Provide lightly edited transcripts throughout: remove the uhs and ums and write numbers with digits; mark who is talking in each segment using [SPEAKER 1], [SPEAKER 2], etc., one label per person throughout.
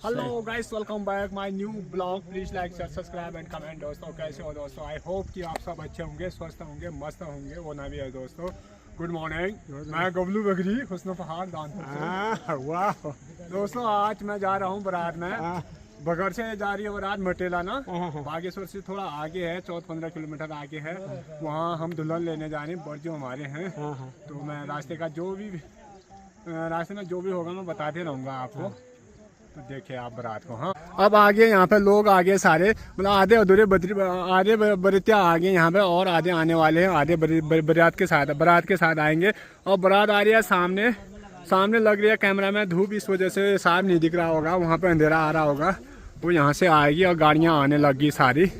[SPEAKER 1] Hello guys, welcome back my new blog. Please like share subscribe and comment. दोस्तों कैसे हो दोस्तों? I hope कि आप सब अच्छे होंगे, स्वस्थ होंगे, मस्त होंगे। वो ना भी है दोस्तों। गुड मॉर्निंग, मैं गबलू बकरी हुस्न पहाड़ दानपुर।
[SPEAKER 2] वाह
[SPEAKER 1] दोस्तों आज मैं जा रहा हूँ बारात में। बगर से जा रही है बारात मटेला ना, बागेश्वर से थोड़ा आगे है, 14-15 किलोमीटर आगे है। वहाँ हम दुल्हन लेने जा रहे हैं, बर्जो हमारे हैं। तो मैं रास्ते का रास्ते में जो भी होगा मैं बताते रहूँगा आपको। तो देखिए आप बारात को। हाँ, अब आगे यहाँ पे लोग आगे सारे, मतलब आधे अधूरे आधे बरितिया आगे यहाँ पे, और आधे आने वाले हैं। आधे बारात के साथ आएंगे। और बारात आ रही है सामने लग रही है कैमरा में धूप, इस वजह से साफ नहीं दिख रहा होगा। वहाँ पे अंधेरा आ रहा होगा। वो यहाँ से आएगी और गाड़ियाँ आने लगी सारी।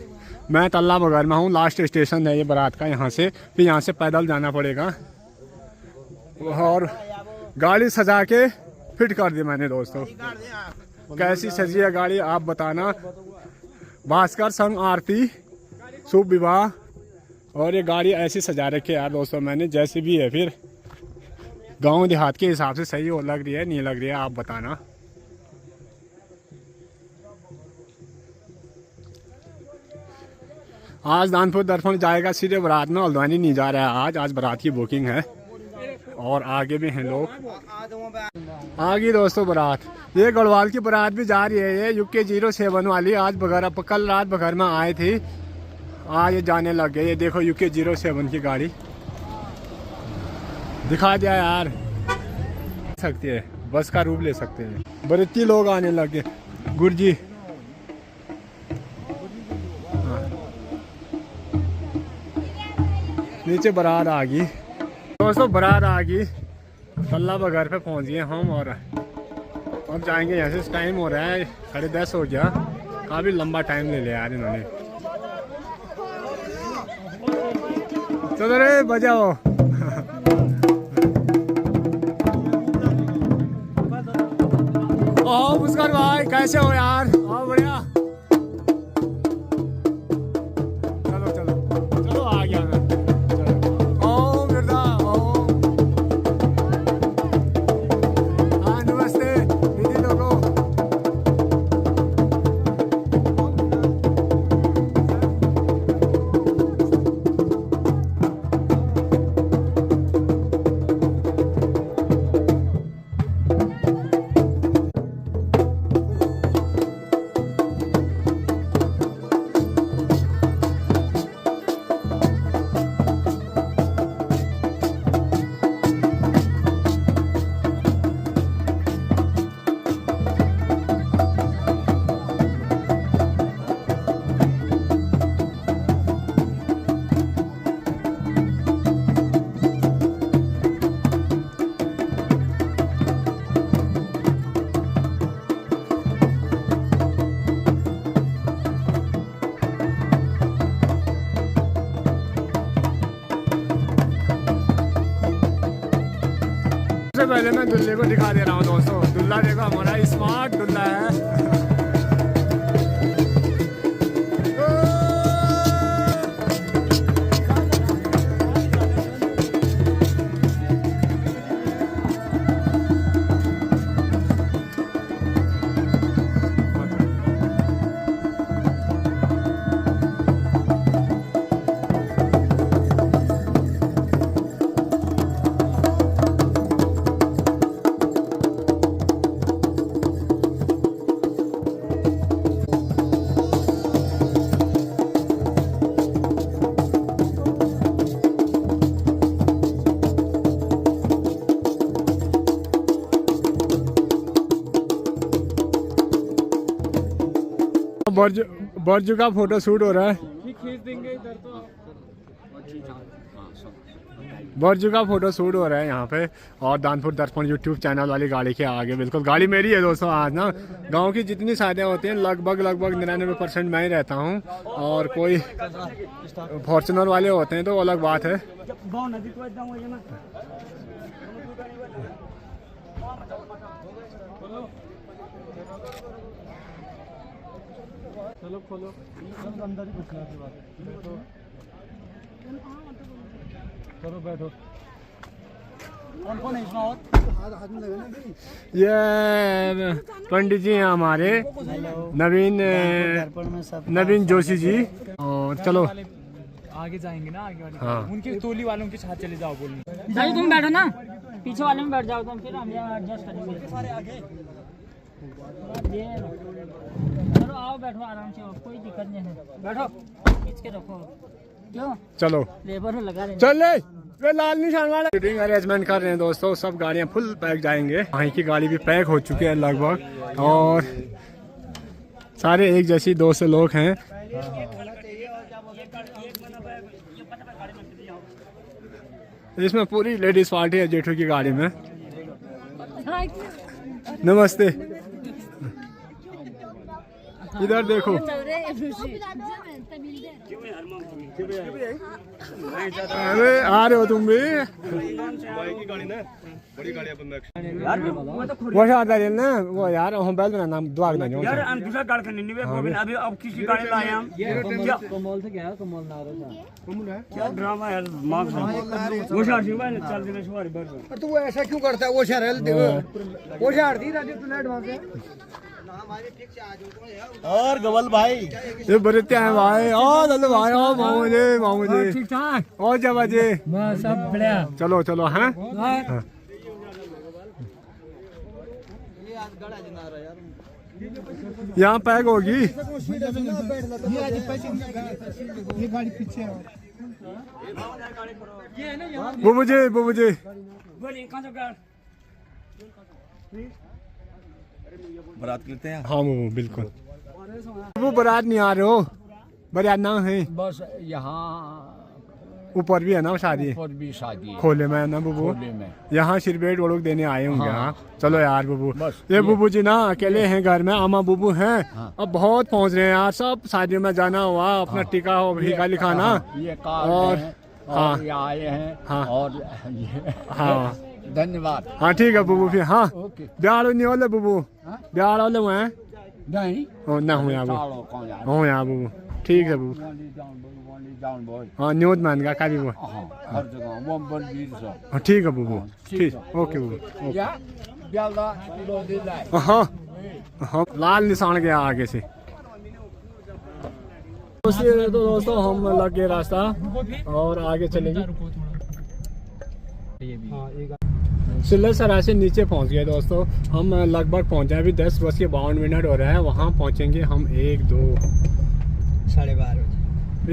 [SPEAKER 1] मैं तल्ला बगर में हूँ, लास्ट स्टेशन है ये बारात का। यहाँ से फिर यहाँ से पैदल जाना पड़ेगा। और गाड़ी सजा के फिट कर दी मैंने दोस्तों। कैसी सजी है गाड़ी आप बताना। भास्कर संग आरती शुभ विवाह, और ये गाड़ी ऐसी सजा रखी है यार दोस्तों मैंने, जैसी भी है। फिर गांव देहात के हिसाब से सही हो लग रही है नहीं लग रही है आप बताना। आज दानपुर दर्पण जाएगा सीधे बारात में, हल्द्वानी नहीं जा रहा है आज बारात की बुकिंग है। और आगे भी हैं लोग। आगे दोस्तों बारात, ये गढ़वाल की बारात भी जा रही है। ये UK 07 वाली आज बघर, कल रात बघर में आए थे, आज ये जाने लग गए। ये देखो UK 07 की गाड़ी दिखा दिया यार। सकती है, बस का रूप ले सकते हैं। बरिती लोग आने लगे। गुरजी नीचे बारात आ गई दोस्तों, बारात आ गई। तल्ला बघर पे पहुंच गए हम। और अब जाएंगे यहाँ से। टाइम हो रहा है 10:30 हो गया। काफ़ी लंबा टाइम ले लिया यार इन्होंने। चलो रे बजाओ। ओह मुस्कान भाई कैसे हो यार? हाँ बढ़िया। चलो चलो चलो आ गया मैं। सबसे पहले मैं दुल्हे को दिखा दे रहा हूँ दोस्तों। दुल्हा देखो हमारा स्मार्ट दुल्हा है। बर्जू का फोटो शूट हो रहा है। खींच देंगे इधर तो। बर्जू का फोटो शूट हो रहा है यहाँ पे। और दानपुर दर्पण YouTube चैनल वाली गाड़ी के आगे बिल्कुल गाड़ी मेरी है दोस्तों। आज ना गांव की जितनी शादियाँ होती हैं लगभग 99% मैं ही रहता हूँ। और कोई फॉर्चुनर वाले होते हैं तो अलग बात है। चलो खोलो, अंदर ही घुसना की बात है। बैठो, चलो बैठो।
[SPEAKER 2] कौन है इसमें और?
[SPEAKER 1] ये पंडित जी हैं हमारे, नवीन जोशी जी। और चलो
[SPEAKER 2] आगे जाएंगे ना, आगे वाले
[SPEAKER 1] हाँ।
[SPEAKER 2] उनके टोली वालों के साथ चले जाओ बोलने।
[SPEAKER 3] भाई तुम बैठो ना, पीछे वाले में बैठ जाओ तुम, फिर हम यहाँ एडजस्ट करेंगे। चलो आओ बैठो आराम से, कोई दिक्कत नहीं है, बैठो खींच के रखो। क्यों
[SPEAKER 1] चलो
[SPEAKER 3] लेबर लगा रहे
[SPEAKER 1] चल ले, वे लाल निशान वाला सीटिंग अरेंजमेंट कर रहे हैं दोस्तों। सब गाड़ियाँ फुल पैक जाएंगे, वहीं की गाड़ी भी पैक हो चुकी है लगभग, और सारे एक जैसी 200 लोग हैं। इसमें पूरी लेडीज पार्टी है जेठू की गाड़ी में। नमस्ते, इधर देखो। अरे आ रहे हो तुम भी? वो आता है ना वो यार, हम बैल ना नाम दुआ ना जो यार दूसरा गाड़ी का नहीं है अभी। अब किसी गाड़ी लाए हम कमल से क्या है, कमल ना रहा कमल है क्या ड्रामा यार। मार्क्स वो शार सिंह भाई चल देना सवारी बस। तो वो ऐसा क्यों करता है? वो शहर वो शहर दी राजू तू एडवांस है। और गवल भाई ये बड़े हैं भाई। और दल भाई, और मामू जी ठीक ठाक, और जब जी बस सब बढ़िया। चलो चलो हैं, यहाँ पैक होगी। बुबू जी बारात लेते हैं। हाँ वो बिल्कुल। वो बारात नहीं आ रहे हो? बारात ना है
[SPEAKER 4] बस यहाँ
[SPEAKER 1] ऊपर भी है ना शादी?
[SPEAKER 4] ऊपर भी शादी
[SPEAKER 1] खोले में है ना बुबू?
[SPEAKER 4] खोले में
[SPEAKER 1] यहाँ सिरबेट वो लोग देने आए होंगे। हाँ। चलो यार बुबू,
[SPEAKER 4] बस
[SPEAKER 1] ये बुबू जी ना अकेले हैं घर में, अम्मा बुबू हैं।
[SPEAKER 4] हाँ।
[SPEAKER 1] अब बहुत पहुँच रहे हैं यार, सब शादियों में जाना हुआ, अपना टीका हो टीका लिखाना।
[SPEAKER 4] ये कार्ड
[SPEAKER 1] और
[SPEAKER 4] हैं,
[SPEAKER 1] हाँ
[SPEAKER 4] और ये आए हैं।
[SPEAKER 1] हाँ।
[SPEAKER 4] और ये
[SPEAKER 1] हाँ
[SPEAKER 4] धन्यवाद।
[SPEAKER 1] हाँ ठीक है बुबू फिर। हाँ
[SPEAKER 4] ओके
[SPEAKER 1] ब्याह नहीं होले बुबू?
[SPEAKER 4] हाँ?
[SPEAKER 1] ब्याह वाले हुए हैं
[SPEAKER 4] नहीं
[SPEAKER 1] ना? हूँ यहाँ
[SPEAKER 4] चालो कौन यार
[SPEAKER 1] हूँ यहाँ बुबू। ठीक है बुबू। हाँ न्यूज मैन का भी वो।
[SPEAKER 4] हाँ हर जगह वो बल वीर सो।
[SPEAKER 1] हाँ ठीक है बुबू, ठीक ओके बुबू।
[SPEAKER 4] या ब्याला किलो दे लाए।
[SPEAKER 1] हाँ हाँ लाल निशान गया आगे से। तो दोस्तों हम लग गए रास्ता और आगे चलेंगे। सिल्लर सरा से नीचे पहुंच गए दोस्तों हम, लगभग पहुंचे अभी 10:52 हो रहा है। वहाँ पहुंचेंगे हम 1, 2, 12:30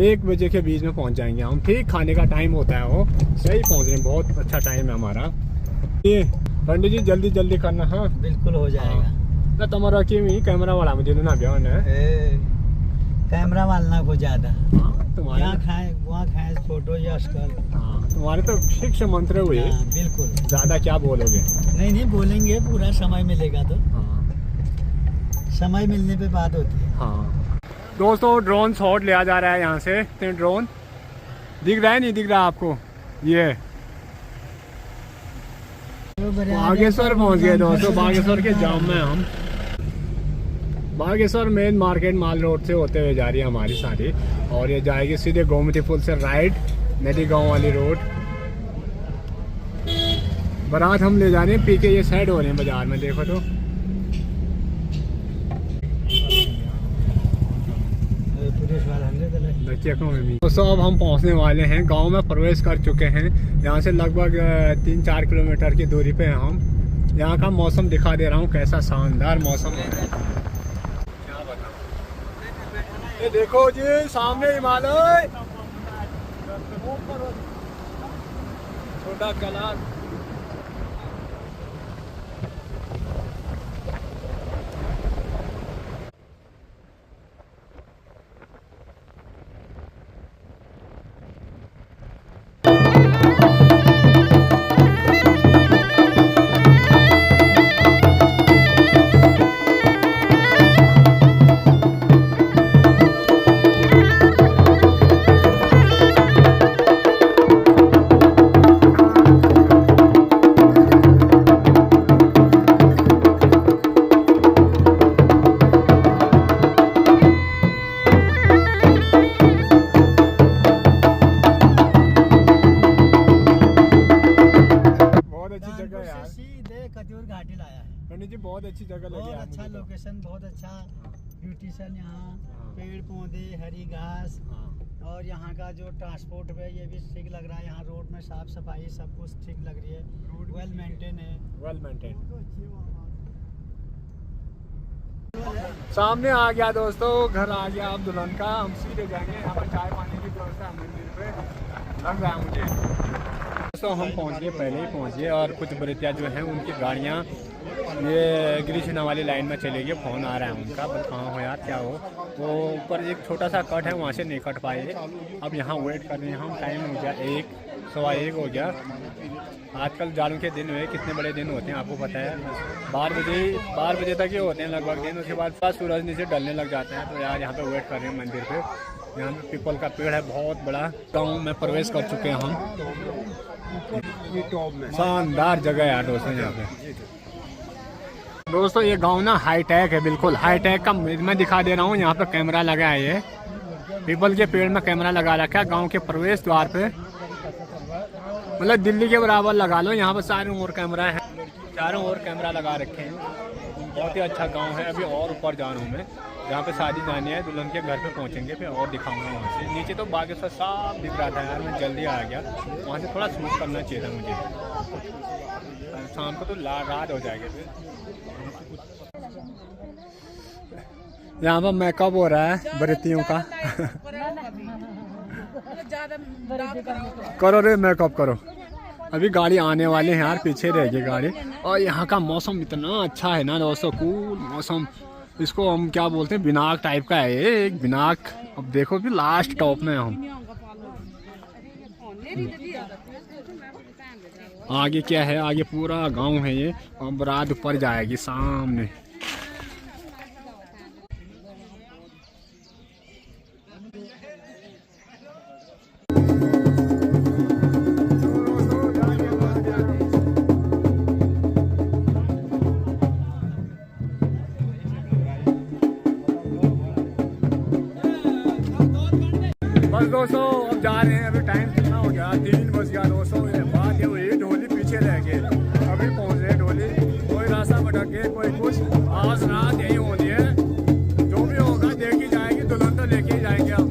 [SPEAKER 1] 1 बजे के बीच में पहुंच जाएंगे हम। ठीक खाने का टाइम होता है वो, सही पहुंच रहे हैं, बहुत अच्छा टाइम है हमारा। ये पंडित जी जल्दी जल्दी करना। हाँ
[SPEAKER 5] बिल्कुल हो जाएगा।
[SPEAKER 1] तो तुम्हारा क्यों कैमरा वाला मुझे ना बयान है,
[SPEAKER 5] कैमरा वाला को ज्यादा
[SPEAKER 1] तुम्हारे
[SPEAKER 5] यहाँ खाए वहाँ खाए फोटो यश कर।
[SPEAKER 1] हाँ तुम्हारे तो शिक्षा मंत्र हुए।
[SPEAKER 5] बिल्कुल
[SPEAKER 1] ज्यादा क्या बोलोगे?
[SPEAKER 5] नहीं बोलेंगे, पूरा समय मिलेगा तो।
[SPEAKER 1] हाँ
[SPEAKER 5] समय मिलने पे बात होती है।
[SPEAKER 1] हाँ दोस्तों ड्रोन शॉट लिया जा रहा है यहाँ से। ड्रोन दिख रहा है नहीं दिख रहा आपको? ये बागेश्वर पहुँच गए दोस्तों। बागेश्वर के जाम में हम, बागेश्वर मेन मार्केट माल रोड से होते हुए जा रही है हमारी सारी, और ये जाएगी सीधे गोमती पुल से राइट नदी गांव वाली रोड। बारात हम ले जा रहे हैं पी के, ये साइड हो रहे हैं बाजार में देखो तो। दोस्तों अब हम पहुंचने वाले हैं, गांव में प्रवेश कर चुके हैं। यहाँ से लगभग 3-4 किलोमीटर की दूरी पे हैं हम। यहाँ का मौसम दिखा दे रहा हूँ, कैसा शानदार मौसम है। क्या बताऊँ, ये देखो जी सामने हिमालय, छोटा कला।
[SPEAKER 5] अच्छा ब्यूटिशन यहाँ, पेड़ पौधे, हरी घास, और यहाँ का जो ट्रांसपोर्ट है ये भी ठीक लग रहा है। यहाँ रोड में साफ सफाई सब कुछ ठीक लग रही है, वेल मेंटेन है।
[SPEAKER 1] Well maintain. सामने आ गया दोस्तों, घर आ गया अब दुल्हन का। हम सीधे जाएंगे, यहाँ पर चाय पानी की व्यवस्था मंदिर पे लग रहा है मुझे। दोस्तों हम पहुँच गए, पहले ही पहुँच गए, और कुछ बरेतिया जो हैं उनकी गाड़ियाँ ये गिरिशिना वाली लाइन में चले गए। फ़ोन आ रहा है उनका, बस कहाँ हो यार, क्या हो। वो ऊपर एक छोटा सा कट है, वहाँ से नहीं कट पाए। अब यहाँ वेट कर रहे हैं हम। टाइम हो गया 1, सवा 1 हो गया। आजकल जाड़ों के दिन हुए, कितने बड़े दिन होते हैं आपको पता है। 12 बजे तक ये होते हैं लगभग दिन। उसके बाद सूरज नीचे डलने लग जाता है। तो यार यहाँ पे वेट कर रहे हैं मंदिर पे। यहाँ पे पीपल का पेड़ है बहुत बड़ा। गाँव में प्रवेश कर चुके हैं हम। शानदार जगह है यार दोस्तों यहाँ पे। दोस्तों ये गांव ना हाईटेक है, बिल्कुल हाईटेक का मैं दिखा दे रहा हूँ। यहाँ पे कैमरा लगा है, ये पीपल के पेड़ में कैमरा लगा रखा है गांव के प्रवेश द्वार पे। मतलब दिल्ली के बराबर लगा लो। यहाँ पर चारों ओर कैमरा है, चारों ओर कैमरा लगा रखे हैं। बहुत ही अच्छा गांव है। अभी और ऊपर जा रहा हूँ मैं, जहाँ पे शादी जानी है। दुल्हन के घर पे पहुँचेंगे, फिर और दिखाऊंगा वहाँ से। नीचे तो बागेश्वर साफ दिख रहा था यार, मैं जल्दी आ गया। वहाँ से थोड़ा शूट करना चाहिए था मुझे। शाम को तो रात हो जाएगी। फिर यहाँ पर मेकअप हो रहा है बरेतियों का। करो रे मेकअप करो। अभी गाड़ी आने वाले हैं यार, पीछे रहेगी गाड़ी। और यहाँ का मौसम इतना अच्छा है ना दोस्तों, कूल मौसम। इसको हम क्या बोलते हैं, बिनाक टाइप का है ये, एक बिनाक। अब देखो कि लास्ट टॉप में हम। आगे क्या है, आगे पूरा गांव है ये। और बारात ऊपर जाएगी सामने। बस दोस्तों अब जा रहे हैं। अभी टाइम कितना हो गया, 3 बज गया दोस्तों। बात ये हुई ढोली पीछे रह गए। अभी पहुंच रहे ढोली। कोई रास्ता भटक गए, कोई कुछ। आज रात यही होनी है, जो भी होगा देखी जाएगी। दुल्हन तो लेके ही जाएंगे हम।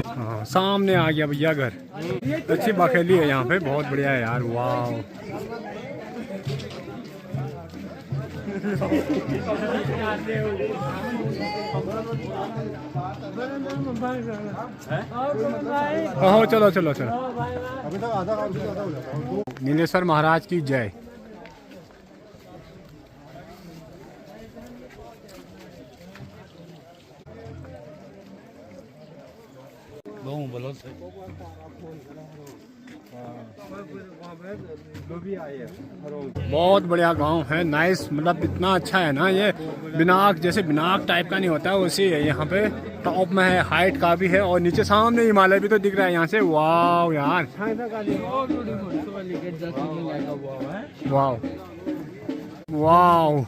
[SPEAKER 1] हाँ सामने आ गया भैया घर। अच्छी बखेली है यहाँ पे, बहुत बढ़िया है यार। वाह चलो चलो चलो। नीलेश्वर महाराज की जय। बहुत बढ़िया गांव है, नाइस। मतलब इतना अच्छा है ना ये, बिनाक जैसे बिनाक टाइप का नहीं होता उसी है। यहाँ पे टॉप में है, हाइट का भी है, और नीचे सामने हिमालय भी तो दिख रहा है यहाँ से। वाह यार, वाह वाह।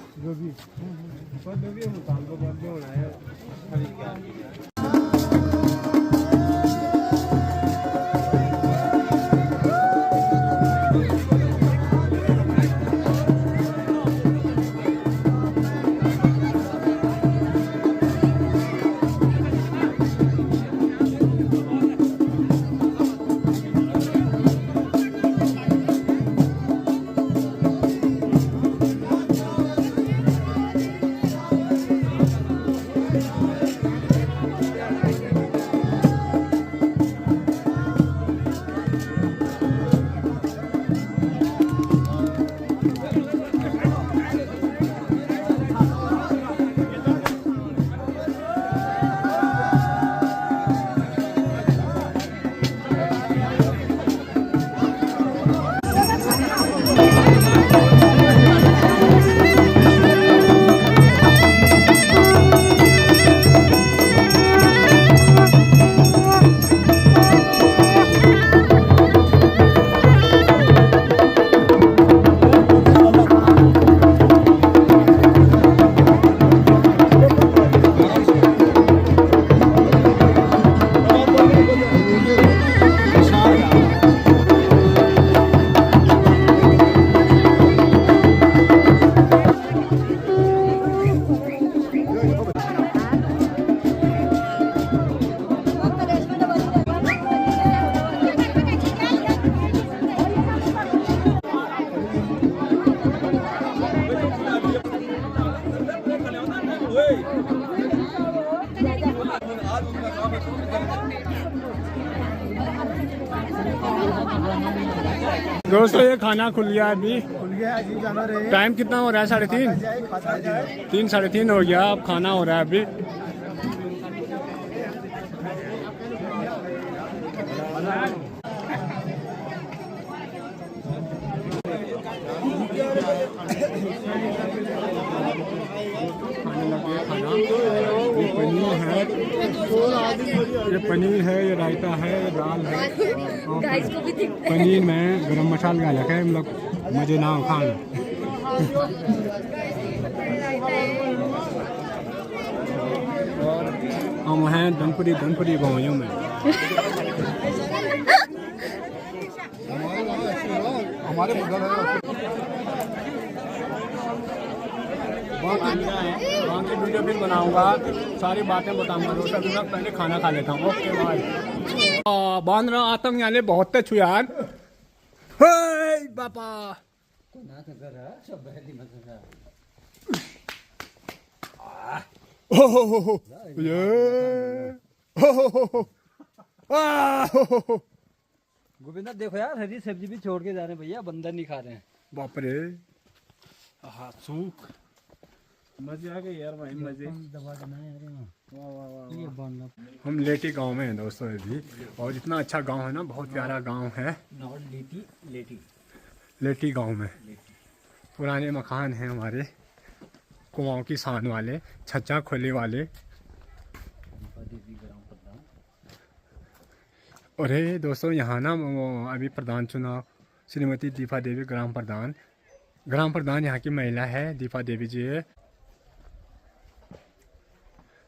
[SPEAKER 1] दोस्तों ये खाना खुल गया अभी।
[SPEAKER 5] खुल गया जी, जाना रहे।
[SPEAKER 1] टाइम कितना हो रहा है? 3:30। 3:30 हो गया। अब खाना हो रहा है अभी। खाने लगे खाना। ये पनीर है, ये रायता है, ये दाल है। पनीर में गरम मसाला डाला है, मतलब मजे ना हो खाना। और हम हैं धनपुरी गाँव में। हमारे वहाँ की वीडियो भी बनाऊंगा, सारी बातें बताऊंगा दोस्तों। अभी मैं पहले खाना खा लेता हूँ। Okay bye. बांध रहा आतंक यानी बहुत तेज यार। हे बापा
[SPEAKER 5] गोविंदा देखो यार, हरी सब्जी भी छोड़ के जा रहे हैं भैया, बंदर नहीं खा रहे हैं।
[SPEAKER 1] बाप रे। हाँ सूख मजे आ गए यार भाई, मजे।
[SPEAKER 5] दबा देना है यार, वाह वाह वाह, ये बंद।
[SPEAKER 1] हम लेटी गांव में हैं दोस्तों अभी, और इतना अच्छा गांव है ना, बहुत प्यारा गांव है। लेटी गांव में पुराने मकान हैं हमारे, कुआं की सान वाले, छज्जा खोले वाले। अरे दोस्तों यहाँ ना अभी प्रधान चुनाव, श्रीमती दीपा देवी ग्राम प्रधान यहाँ की महिला है, दीपा देवी जी है।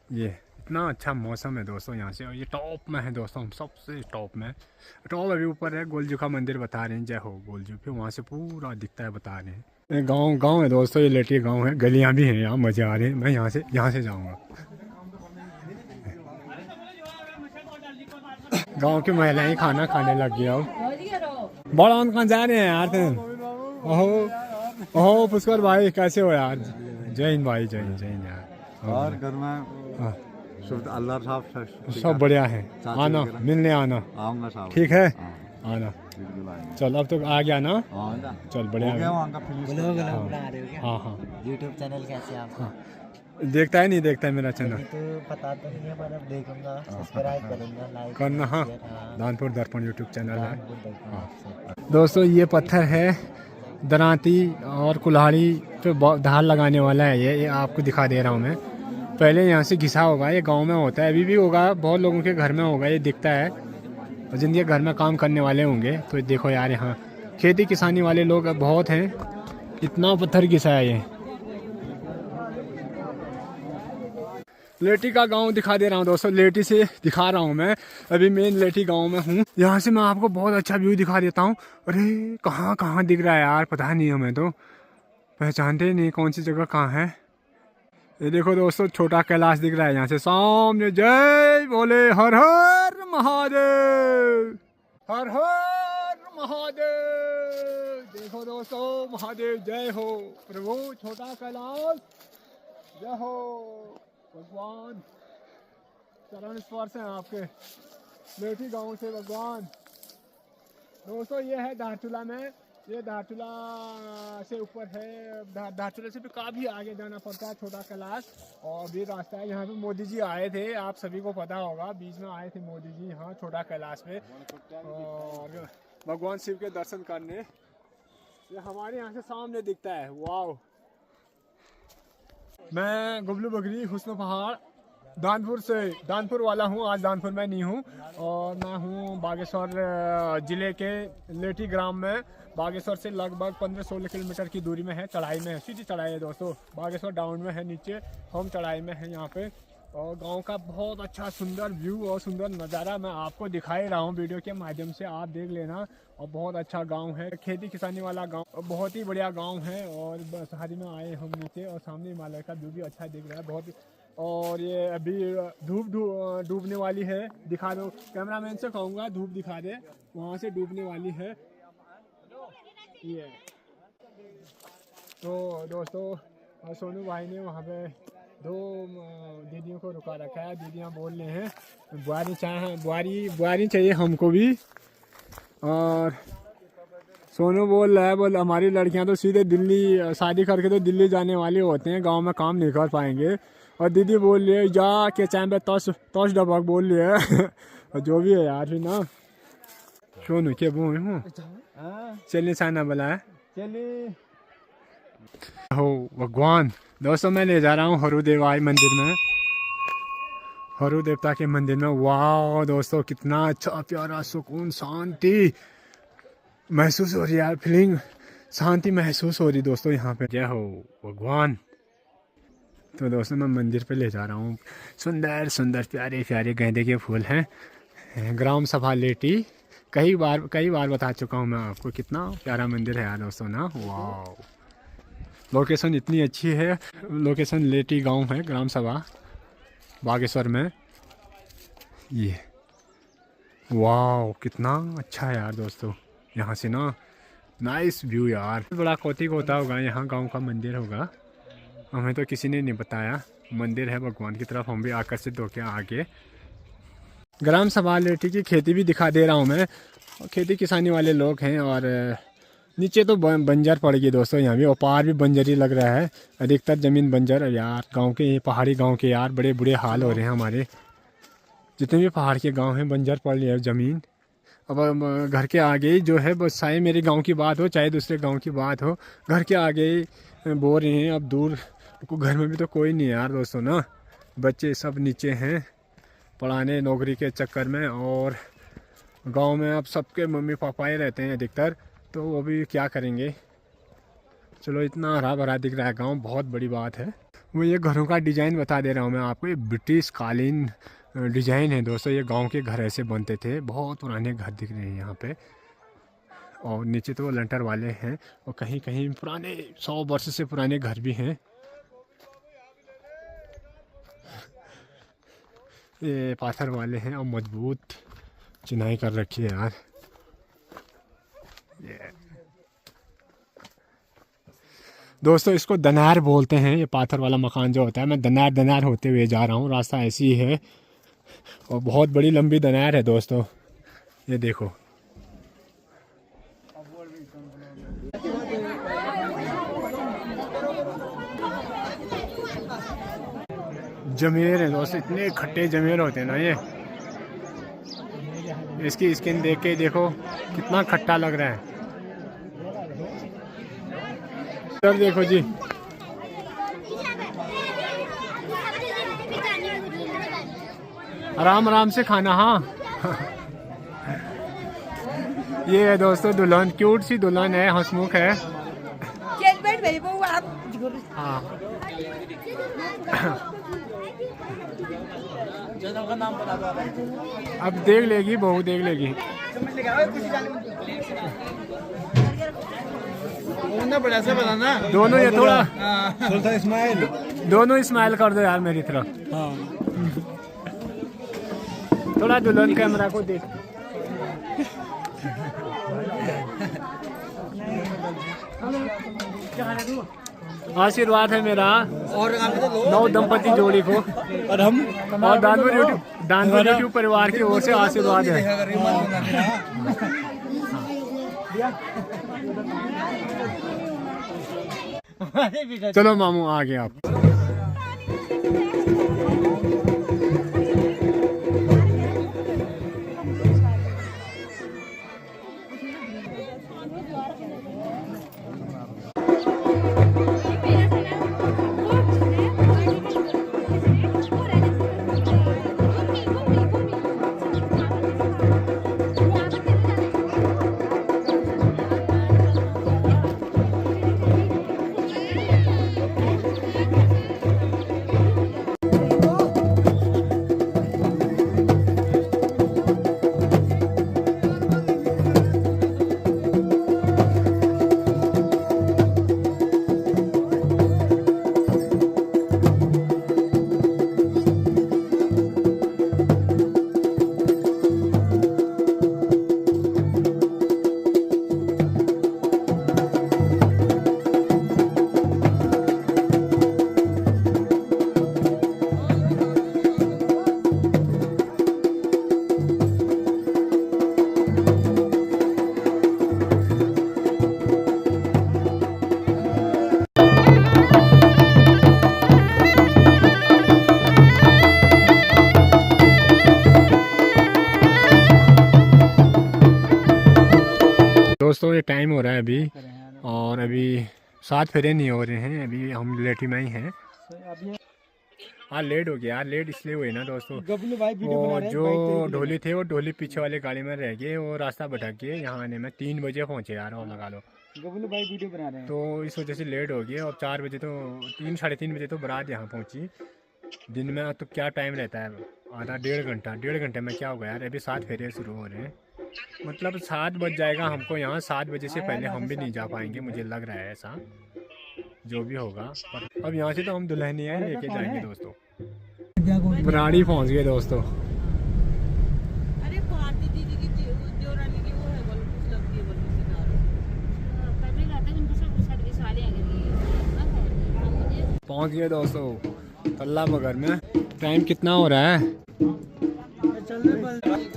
[SPEAKER 1] ये इतना अच्छा मौसम है दोस्तों यहाँ से, और ये टॉप में है दोस्तों, हम सबसे टॉप में। टॉप अभी ऊपर है, गोलजू का मंदिर बता रहे हैं, जय हो गोलजू, फिर वहाँ से पूरा दिखता है, बता रहे हैं। ये गांव है दोस्तों, ये लेटी गांव है, गलियाँ भी हैं यहाँ, मजे आ रहे हैं। मैं यहाँ से जाऊँगा। गांव की महिलाएं खाना खाने लग गया। बड़ा कहाँ जा रहे हैं यार? ओहो पुष्कर भाई, कैसे हो यार? जय हिंद भाई, जय हिंद यार।
[SPEAKER 6] और घर में अल्लाह साहब
[SPEAKER 1] सब बढ़िया है। आना, मिलने आना।
[SPEAKER 6] आऊंगा साहब।
[SPEAKER 1] ठीक है, आना।
[SPEAKER 6] बिल्कुल आएंगे।
[SPEAKER 1] चल अब तो आ गया ना? चल बढ़िया है। हाँ हाँ,
[SPEAKER 5] यूट्यूब चैनल कैसे आप?
[SPEAKER 1] देखता है नहीं देखता है मेरा चैनल?
[SPEAKER 5] तो पता तो नहीं है, पर अब देखूंगा, सब्सक्राइब करूंगा, लाइक
[SPEAKER 1] करना। हाँ, दानपुर दर्पण यूट्यूब चैनल है। दोस्तों ये पत्थर है दरांती और कुल्हाड़ी पे धार लगाने वाला है। ये आपको दिखा दे रहा हूँ मैं। पहले यहाँ से घिसा होगा, ये गांव में होता है, अभी भी होगा, बहुत लोगों के घर में होगा, ये दिखता है। और जिनके घर में काम करने वाले होंगे तो देखो यार, यहाँ खेती किसानी वाले लोग बहुत हैं। इतना पत्थर घिसा है ये। लेटी का गांव दिखा दे रहा हूँ दोस्तों, लेटी से दिखा रहा हूँ मैं। अभी मेन लेटी गांव में हूँ। यहाँ से मैं आपको बहुत अच्छा व्यू दिखा देता हूँ। अरे कहाँ दिख रहा है यार, पता नहीं, हमें तो पहचानते ही नहीं कौन सी जगह कहाँ है। ये देखो दोस्तों, छोटा कैलाश दिख रहा है यहाँ से सामने। जय बोले हर हर महादेव, हर हर महादेव। देखो दोस्तों, महादेव जय हो, प्रभु छोटा कैलाश जय हो। भगवान चरण स्पर्श हैं आपके, लेटी गांव से भगवान। दोस्तों ये है धारचूला में, ये धारचूला से ऊपर है, धारचूला से भी काफ़ी आगे जाना पड़ता है, छोटा कैलाश। और भी रास्ता है। यहाँ पे मोदी जी आए थे, आप सभी को पता होगा, बीच में आए थे मोदी जी यहाँ छोटा कैलाश पे, और भगवान शिव के दर्शन करने। ये हमारे यहाँ से सामने दिखता है। वाह। मैं गुबलू बकरी हुस्न पहाड़ दानपुर से, दानपुर वाला हूँ, आज दानपुर में नहीं हूँ, और मैं हूँ बागेश्वर ज़िले के लेटी ग्राम में। बागेश्वर से लगभग 15-16 किलोमीटर की दूरी में है, चढ़ाई में है, सीधी चढ़ाई है दोस्तों। बागेश्वर डाउन में है नीचे, हम चढ़ाई में है यहाँ पे। और गांव का बहुत अच्छा सुंदर व्यू और सुंदर नज़ारा मैं आपको दिखा ही रहा हूँ वीडियो के माध्यम से, आप देख लेना। और बहुत अच्छा गांव है, खेती किसानी वाला गांव, बहुत ही बढ़िया गांव है। और शहरी में आए हम नीचे, और सामने हिमालय का व्यू भी अच्छा दिख रहा है बहुत। और ये अभी धूप डूबने वाली है, दिखा दो कैमरामैन से कहूँगा धूप दिखा दे, वहाँ से डूबने वाली है ये। तो दोस्तों सोनू भाई ने वहाँ पे दो दीदियों को रुका रखा है। दीदियाँ बोल रहे हैं बुआरी चाहिए हमको भी। और सोनू बोल रहा है, बोल हमारी लड़कियां तो सीधे दिल्ली शादी करके तो दिल्ली जाने वाले होते हैं, गांव में काम नहीं कर पाएंगे। और दीदी बोल रही है जा के चाय पे तोश डबक बोल रही है। और जो भी है यार फिर ना सोनू के वो हूँ चलिए चाना बोला है चलिए हो भगवान। दोस्तों मैं ले जा रहा हूँ हरुदेवाई मंदिर में, हरु देवता के मंदिर में। वाह दोस्तों कितना अच्छा प्यारा सुकून शांति महसूस हो रही है यार, फीलिंग शांति महसूस हो रही दोस्तों यहाँ पे। जय हो भगवान। तो दोस्तों मैं मंदिर पे ले जा रहा हूँ। सुंदर सुंदर प्यारे प्यारे गेंदे के फूल हैं। ग्राम सभा लेटी कई बार बता चुका हूँ मैं आपको, कितना प्यारा मंदिर है यार दोस्तों ना। वाह लोकेशन इतनी अच्छी है। लोकेशन लेटी गांव है, ग्राम सभा बागेश्वर में। ये वाह कितना अच्छा है यार दोस्तों, यहाँ से ना नाइस व्यू यार। बड़ा कौतिक होता होगा, यहाँ गांव का मंदिर होगा, हमें तो किसी ने नहीं बताया। मंदिर है भगवान की तरफ, हम भी आकर्षित होकर आगे। ग्राम सभा लेटी की खेती भी दिखा दे रहा हूँ मैं। खेती किसानी वाले लोग हैं। और नीचे तो बंजर पड़ गई दोस्तों यहाँ भी, और पार भी बंजर ही लग रहा है, अधिकतर ज़मीन बंजर यार। गांव के पहाड़ी गांव के यार बड़े बुरे हाल हो रहे हैं हमारे। जितने भी पहाड़ के गांव हैं बंजर पड़ रही है ज़मीन। अब घर के आगे ही जो है, बस चाहे मेरे गांव की बात हो चाहे दूसरे गांव की बात हो, घर के आगे ही बो रहे हैं। अब दूर घर में भी तो कोई नहीं है यार दोस्तों ना। बच्चे सब नीचे हैं पढ़ाने नौकरी के चक्कर में, और गांव में अब सबके मम्मी पापा ही रहते हैं अधिकतर, तो वो भी क्या करेंगे। चलो इतना हरा भरा दिख रहा है गांव, बहुत बड़ी बात है। वो ये घरों का डिज़ाइन बता दे रहा हूँ मैं आपको। ये ब्रिटिश कालीन डिज़ाइन है दोस्तों। ये गांव के घर ऐसे बनते थे, बहुत पुराने घर दिख रहे हैं यहाँ पे। और नीचे तो लंटर वाले हैं, और कहीं कहीं पुराने 100 वर्ष से पुराने घर भी हैं। ये पाथर वाले हैं और मजबूत चिनाई कर रखी है यार। दोस्तों इसको दनार बोलते हैं, ये पाथर वाला मकान जो होता है। मैं दनार होते हुए जा रहा हूँ, रास्ता ऐसी ही है, और बहुत बड़ी लंबी दनार है दोस्तों। ये देखो जमेर है दोस्तों, इतने खट्टे जमेर होते हैं ना ये। इसकी स्किन देख के देखो कितना खट्टा लग रहा है। सर देखो जी, आराम आराम से खाना। हाँ ये है दोस्तों दुल्हन, क्यूट सी दुल्हन है, हंसमुख है। हाँ अब देख लेगी, बहू देख लेगी। दोनों ये थोड़ा स्माइल, दोनों स्माइल कर दो यार मेरी तरफ। थोड़ा दुल्हन कैमरा को देख। आशीर्वाद है मेरा और नौ दंपति जोड़ी को, और हम और दानवर यूट्यूब परिवार की ओर से आशीर्वाद है। चलो मामू आगे आप। दोस्तों ये टाइम हो रहा है अभी, और अभी 7 फेरे नहीं हो रहे हैं, अभी हम लेटी में ही हैं। हाँ लेट हो गया, लेट इसलिए हुए ना दोस्तों, वो जो ढोली थे वो ढोली पीछे वाले गाड़ी में रह गए, वो रास्ता भटक गए, यहाँ आने में 3 बजे पहुँचे यार, और लगा लो।
[SPEAKER 5] गबलू भाई वीडियो बना रहे हैं।
[SPEAKER 1] तो इस वजह से लेट हो गया, और 4 बजे तो 3 साढ़े 3 बजे तो बारात यहाँ पहुँची। दिन में तो क्या टाइम रहता है, आधा 1.5 घंटे में क्या होगा यार। अभी 7 फेरे शुरू हो रहे हैं, मतलब 7 बज जाएगा हमको यहाँ। 7 बजे से पहले हम भी नहीं जा पाएंगे, मुझे लग रहा है ऐसा, जो भी होगा। पर अब यहाँ से तो हम दुल्हनिया लेके जाएंगे दोस्तों। बराड़ी पहुँच गए दोस्तों।
[SPEAKER 7] अरे भारती दीदी की जो रानी की वो है, बोलो कुछ लगती है, बोलो कभी लाते हैं उनको सब सर्विस वाले आगे।
[SPEAKER 1] पहुँच गए दोस्तों तल्ला मगर में। टाइम कितना हो रहा है?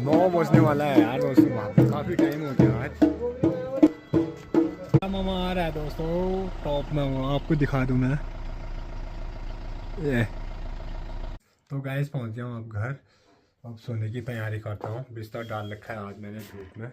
[SPEAKER 1] 9 बजने वाला है यार दोस्तों, काफ़ी टाइम हो गया आज। मामा आ रहा है दोस्तों टॉप में, वो आपको दिखा दूँ मैं। ये तो गाइस पहुंच गया हूँ अब घर। अब सोने की तैयारी करता हूँ, बिस्तर डाल रखा है आज मैंने धूप में।